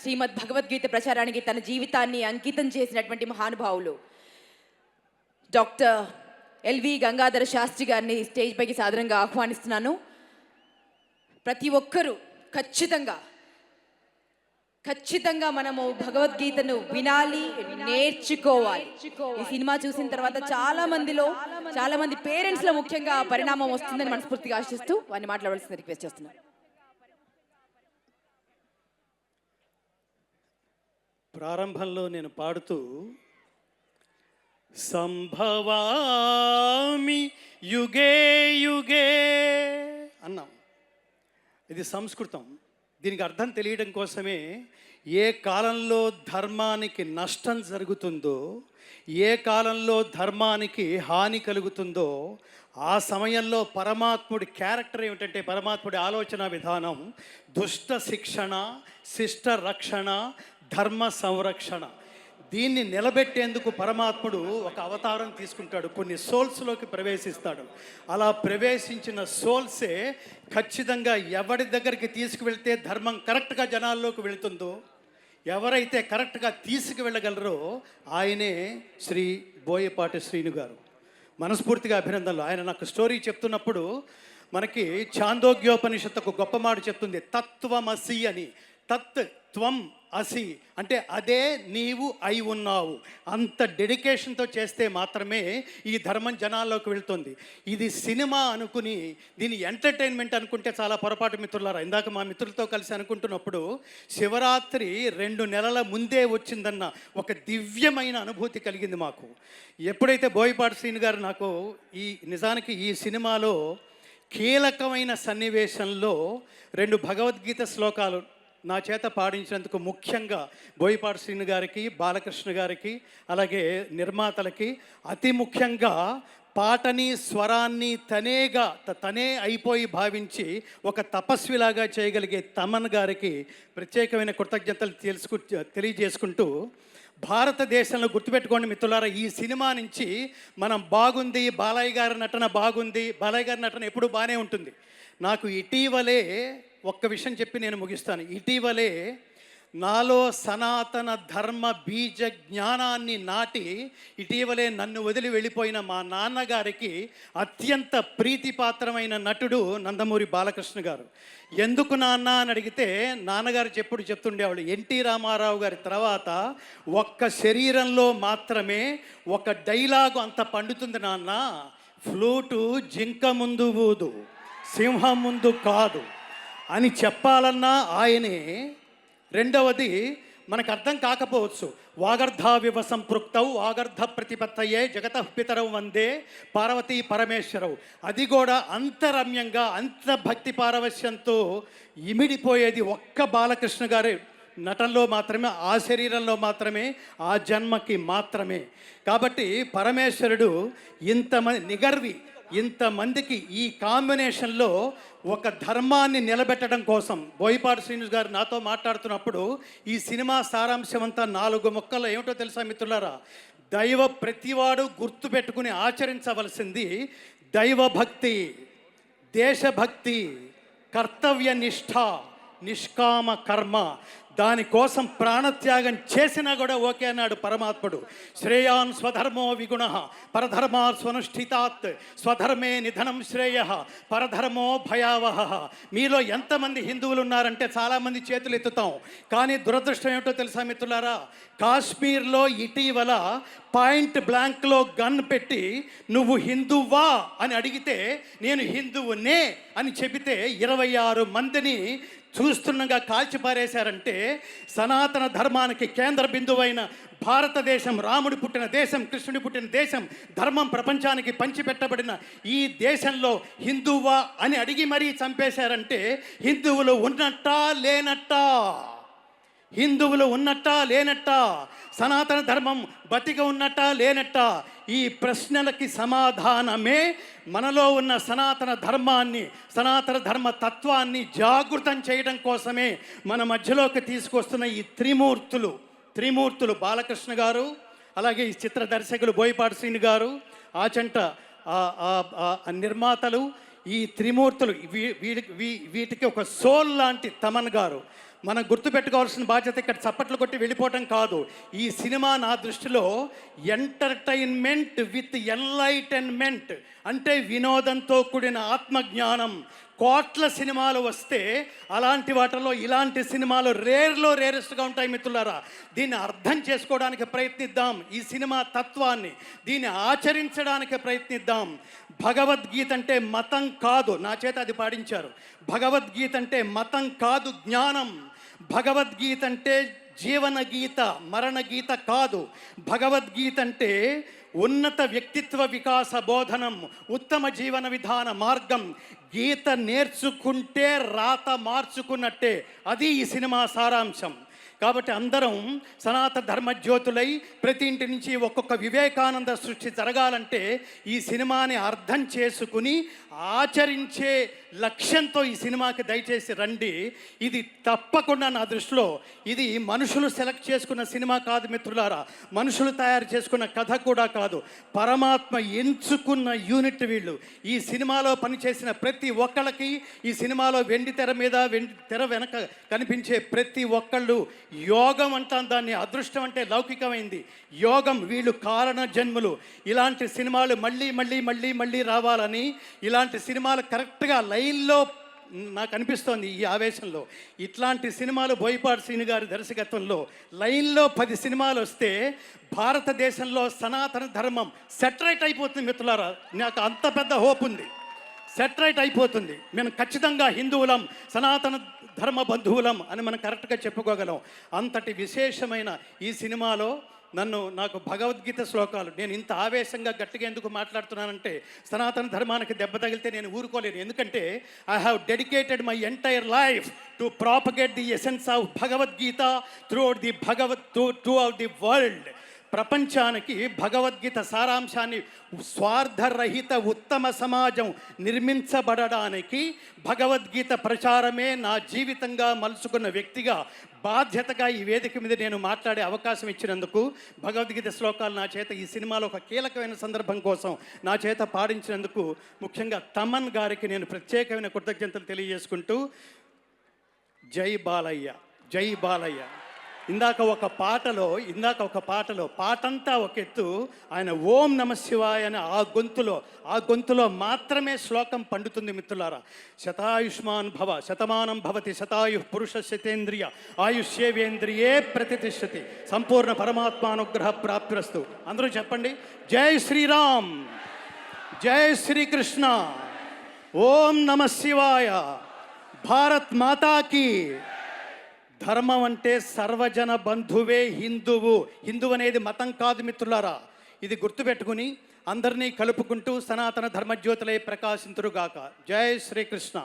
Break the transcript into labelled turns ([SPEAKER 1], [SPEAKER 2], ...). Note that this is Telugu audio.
[SPEAKER 1] శ్రీమద్ భగవద్గీత ప్రచారానికి తన జీవితాన్ని అంకితం చేసినటువంటి మహానుభావులు డాక్టర్ ఎల్వి గంగాధర శాస్త్రి గారిని స్టేజ్ పైకి సాదరంగా ఆహ్వానిస్తున్నాను. ప్రతి ఒక్కరూ ఖచ్చితంగా మనము భగవద్గీతను వినాలి, నేర్చుకోవాలి. ఈ సినిమా చూసిన తర్వాత చాలా మంది పేరెంట్స్ లో ముఖ్యంగా పరిణామం వస్తుందని మనస్ఫూర్తిగా ఆశిస్తూ వారిని మాట్లాడవలసింది రిక్వెస్ట్ చేస్తున్నాను.
[SPEAKER 2] ప్రారంభంలో నేను పాడుతూ సంభవామి యుగే యుగే అన్నాం. ఇది సంస్కృతం. దీనికి అర్థం తెలియడం కోసమే ఏ కాలంలో ధర్మానికి నష్టం జరుగుతుందో, ఏ కాలంలో ధర్మానికి హాని కలుగుతుందో ఆ సమయంలో పరమాత్ముడి క్యారెక్టర్ ఏమిటంటే, పరమాత్ముడి ఆలోచన విధానం దుష్ట శిక్షణ, శిష్ట రక్షణ, ధర్మ సంరక్షణ. దీన్ని నిలబెట్టేందుకు పరమాత్ముడు ఒక అవతారం తీసుకుంటాడు, కొన్ని సోల్స్లోకి ప్రవేశిస్తాడు. అలా ప్రవేశించిన సోల్సే ఖచ్చితంగా ఎవరి దగ్గరికి తీసుకువెళ్తే ధర్మం కరెక్ట్గా జనాల్లోకి వెళుతుందో, ఎవరైతే కరెక్ట్గా తీసుకువెళ్ళగలరో ఆయనే శ్రీ బోయపాటి శ్రీను గారు. మనస్ఫూర్తిగా అభినందనలు. ఆయన నాకు స్టోరీ చెప్తున్నప్పుడు మనకి ఛాందోగ్యోపనిషత్తు ఒక గొప్ప మాట చెప్తుంది, తత్వమసి అని. తత్ త్వం అసి అంటే అదే నీవు అయి ఉన్నావు. అంత డెడికేషన్తో చేస్తే మాత్రమే ఈ ధర్మం జనాల్లోకి వెళ్తుంది. ఇది సినిమా అనుకుని దీని ఎంటర్టైన్మెంట్ అనుకుంటే చాలా పొరపాటు మిత్రులారా. ఇందాక మా మిత్రులతో కలిసి అనుకుంటున్నప్పుడు శివరాత్రి 2 నెలల ముందే వచ్చిందన్న ఒక దివ్యమైన అనుభూతి కలిగింది మాకు. ఎప్పుడైతే బోయపాటి శ్రీను గారు నాకు నిజానికి ఈ సినిమాలో కీలకమైన సన్నివేశంలో 2 భగవద్గీత శ్లోకాలు నా చేత పాడించినందుకు ముఖ్యంగా బోయపాటి శ్రీను గారికి, బాలకృష్ణ గారికి, అలాగే నిర్మాతలకి, అతి ముఖ్యంగా పాటని స్వరాన్ని తనే అయిపోయి భావించి ఒక తపస్విలాగా చేయగలిగే తమన్ గారికి ప్రత్యేకమైన కృతజ్ఞతలు తెలియజేసుకుంటూ, భారతదేశంలో గుర్తుపెట్టుకోండి మిత్రులారా, ఈ సినిమా నుంచి మనం బాగుంది, బాలయ్య గారి నటన బాగుంది, బాలయ్య గారి నటన ఎప్పుడు బాగానే ఉంటుంది. నాకు ఇటీవలే ఒక్క విషయం చెప్పి నేను ముగిస్తాను. ఇటీవలే నాలో సనాతన ధర్మ బీజ జ్ఞానాన్ని నాటి ఇటీవలే నన్ను వదిలి వెళ్ళిపోయిన మా నాన్నగారికి అత్యంత ప్రీతిపాత్రమైన నటుడు నందమూరి బాలకృష్ణ గారు. ఎందుకు నాన్న అని అడిగితే నాన్నగారు చెప్తుండేవాళ్ళు, ఎన్టీ రామారావు గారి తర్వాత ఒక్క శరీరంలో మాత్రమే ఒక డైలాగు అంత పండుతుంది నాన్న, ఫ్లూటు జింక ముందు ఊదు, సింహం ముందు కాదు అని చెప్పాలన్నా ఆయనే. రెండవది మనకు అర్థం కాకపోవచ్చు, వాగర్ధావివ సంపృక్తౌ వాగర్ధ ప్రతిపత్తయే జగతః పితరౌ వందే పార్వతీ పరమేశ్వరవు. అది కూడా అంతరమ్యంగా అంత భక్తి పారవశ్యంతో ఇమిడిపోయేది ఒక్క బాలకృష్ణ గారి నటనలో మాత్రమే, ఆ శరీరంలో మాత్రమే, ఆ జన్మకి మాత్రమే. కాబట్టి పరమేశ్వరుడు ఇంతమందికి ఈ కాంబినేషన్లో ఒక ధర్మాన్ని నిలబెట్టడం కోసం బోయపాటి శ్రీను గారు నాతో మాట్లాడుతున్నప్పుడు ఈ సినిమా సారాంశం అంతా 4 ముక్కల్లో ఏమిటో తెలుసా మిత్రులారా? ప్రతివాడు గుర్తుపెట్టుకుని ఆచరించవలసింది దైవభక్తి, దేశభక్తి, కర్తవ్య నిష్ఠ, నిష్కామ కర్మ. దానికోసం ప్రాణత్యాగం చేసినా కూడా ఓకే అన్నాడు పరమాత్ముడు. శ్రేయాన్ స్వధర్మో విగుణ పరధర్మా స్వనుష్ఠితాత్ స్వధర్మే నిధనం శ్రేయ పరధర్మో భయావహ. మీలో ఎంతమంది హిందువులు ఉన్నారంటే చాలామంది చేతులు ఎత్తుతాం. కానీ దురదృష్టం ఏమిటో తెలుసా మిత్రులారా? కాశ్మీర్లో ఇటీవల పాయింట్ బ్లాంక్లో గన్ పెట్టి నువ్వు హిందువా అని అడిగితే నేను హిందువునే అని చెబితే 26 మందిని చూస్తుండగా కాల్చిపారేశారంటే సనాతన ధర్మానికి కేంద్ర బిందువైన భారతదేశం, రాముడు పుట్టిన దేశం, కృష్ణుడి పుట్టిన దేశం, ధర్మం ప్రపంచానికి పంచిపెట్టబడిన ఈ దేశంలో హిందువా అని అడిగి మరీ చంపేశారంటే హిందువులు ఉన్నట్టా లేనట్టా? హిందువులు ఉన్నట్టా లేనట్టా? సనాతన ధర్మం బతికి ఉన్నట్టా లేనట్టా? ఈ ప్రశ్నలకి సమాధానమే మనలో ఉన్న సనాతన ధర్మాన్ని, సనాతన ధర్మ తత్వాన్ని జాగృతం చేయడం కోసమే మన మధ్యలోకి తీసుకొస్తున్న ఈ త్రిమూర్తులు బాలకృష్ణ గారు, అలాగే ఈ చిత్ర దర్శకులు బోయపాటి శ్రీను గారు, ఆచంట నిర్మాతలు, ఈ త్రిమూర్తులు వీటికి ఒక సోల్ లాంటి తమన్ గారు. మనం గుర్తుపెట్టుకోవాల్సిన బాధ్యత ఇక్కడ చప్పట్లు కొట్టి వెళ్ళిపోవటం కాదు. ఈ సినిమా నా దృష్టిలో ఎంటర్టైన్మెంట్ విత్ ఎన్లైటన్మెంట్, అంటే వినోదంతో కూడిన ఆత్మజ్ఞానం. కోట్ల సినిమాలు వస్తే అలాంటి వాటిలో ఇలాంటి సినిమాలు రేరెస్ట్గా ఉంటాయి మిత్రులారా. దీన్ని అర్థం చేసుకోవడానికి ప్రయత్నిద్దాం, ఈ సినిమా తత్వాన్ని దీన్ని ఆచరించడానికి ప్రయత్నిద్దాం. భగవద్గీత అంటే మతం కాదు, నా చేత అది పాడించారు. భగవద్గీత అంటే మతం కాదు, జ్ఞానం. భగవద్గీత అంటే జీవన గీత, మరణ గీత కాదు. భగవద్గీత అంటే ఉన్నత వ్యక్తిత్వ వికాస బోధనం, ఉత్తమ జీవన విధాన మార్గం. గీత నేర్చుకుంటే రాత మార్చుకున్నట్టే, అది ఈ సినిమా సారాంశం. కాబట్టి అందరం సనాతన ధర్మజ్యోతులై ప్రతి ఇంటి నుంచి ఒక్కొక్క వివేకానంద సృష్టి జరగాలంటే ఈ సినిమాని అర్థం చేసుకుని ఆచరించే లక్ష్యంతో ఈ సినిమాకి దయచేసి రండి. ఇది తప్పకుండా నా దృష్టిలో ఇది మనుషులు సెలెక్ట్ చేసుకున్న సినిమా కాదు మిత్రులారా, మనుషులు తయారు చేసుకున్న కథ కూడా కాదు, పరమాత్మ ఎంచుకున్న యూనిట్ వీళ్ళు. ఈ సినిమాలో పనిచేసిన ప్రతి ఒక్కళ్ళకి, ఈ సినిమాలో వెండి తెర మీద వెండి తెర వెనక కనిపించే ప్రతి ఒక్కళ్ళు యోగం అంటాం దాన్ని, అదృష్టం అంటే లౌకికమైంది, యోగం. వీళ్ళు కారణ జన్ములు. ఇలాంటి సినిమాలు మళ్ళీ మళ్ళీ మళ్ళీ మళ్ళీ రావాలని, ఇలాంటి సినిమాలు కరెక్ట్గా లైన్లో నాకు అనిపిస్తోంది ఈ ఆవేశంలో. ఇట్లాంటి సినిమాలు బోయపాటి శ్రీను గారి దర్శకత్వంలో లైన్లో 10 సినిమాలు వస్తే భారతదేశంలో సనాతన ధర్మం సెటరైట్ అయిపోతుంది మిత్రులారా. నాకు అంత పెద్ద హోప్ ఉంది, సెటరైట్ అయిపోతుంది. మేము ఖచ్చితంగా హిందువులం, సనాతన ధర్మ బంధువులం అని మనం కరెక్ట్గా చెప్పుకోగలం. అంతటి విశేషమైన ఈ సినిమాలో నాకు భగవద్గీత శ్లోకాలు, నేను ఇంత ఆవేశంగా గట్టిగా ఎందుకు మాట్లాడుతున్నానంటే సనాతన ధర్మానికి దెబ్బ తగిలితే నేను ఊరుకోలేను. ఎందుకంటే I have dedicated my entire life to propagate the essence of Bhagavad Gita through out the world. ప్రపంచానికి భగవద్గీత సారాంశాన్ని, స్వార్థరహిత ఉత్తమ సమాజం నిర్మించబడడానికి భగవద్గీత ప్రచారమే నా జీవితంగా మలుచుకున్న వ్యక్తిగా బాధ్యతగా ఈ వేదిక మీద నేను మాట్లాడే అవకాశం ఇచ్చినందుకు, భగవద్గీత శ్లోకాలు నా చేత ఈ సినిమాలో ఒక కీలకమైన సందర్భం కోసం నా చేత పాడించినందుకు ముఖ్యంగా తమన్ గారికి నేను ప్రత్యేకమైన కృతజ్ఞతలు తెలియజేసుకుంటూ, జై బాలయ్య, జై బాలయ్య. ఇందాక ఒక పాటలో పాటంతా ఒక ఎత్తు, ఆయన ఓం నమ శివాయ అని ఆ గొంతులో మాత్రమే శ్లోకం పండుతుంది మిత్రులారా. శతాయుష్మాన్ భవ, శతమానం భవతి, శతాయు పురుష శతేంద్రియ ఆయుష్యేవేంద్రియే ప్రతిష్టతి, సంపూర్ణ పరమాత్మానుగ్రహ ప్రాప్తిరస్తు. అందరూ చెప్పండి, జై శ్రీరామ్, జై శ్రీకృష్ణ, ఓం నమ శివాయ, భారత్ మాతాకి. ధర్మం అంటే సర్వజన బంధువే హిందువు. హిందువు అనేది మతం కాదు మిత్రులారా. ఇది గుర్తుపెట్టుకుని అందరినీ కలుపుకుంటూ సనాతన ధర్మజ్యోతులై ప్రకాశింతురుగాక. జై శ్రీకృష్ణ.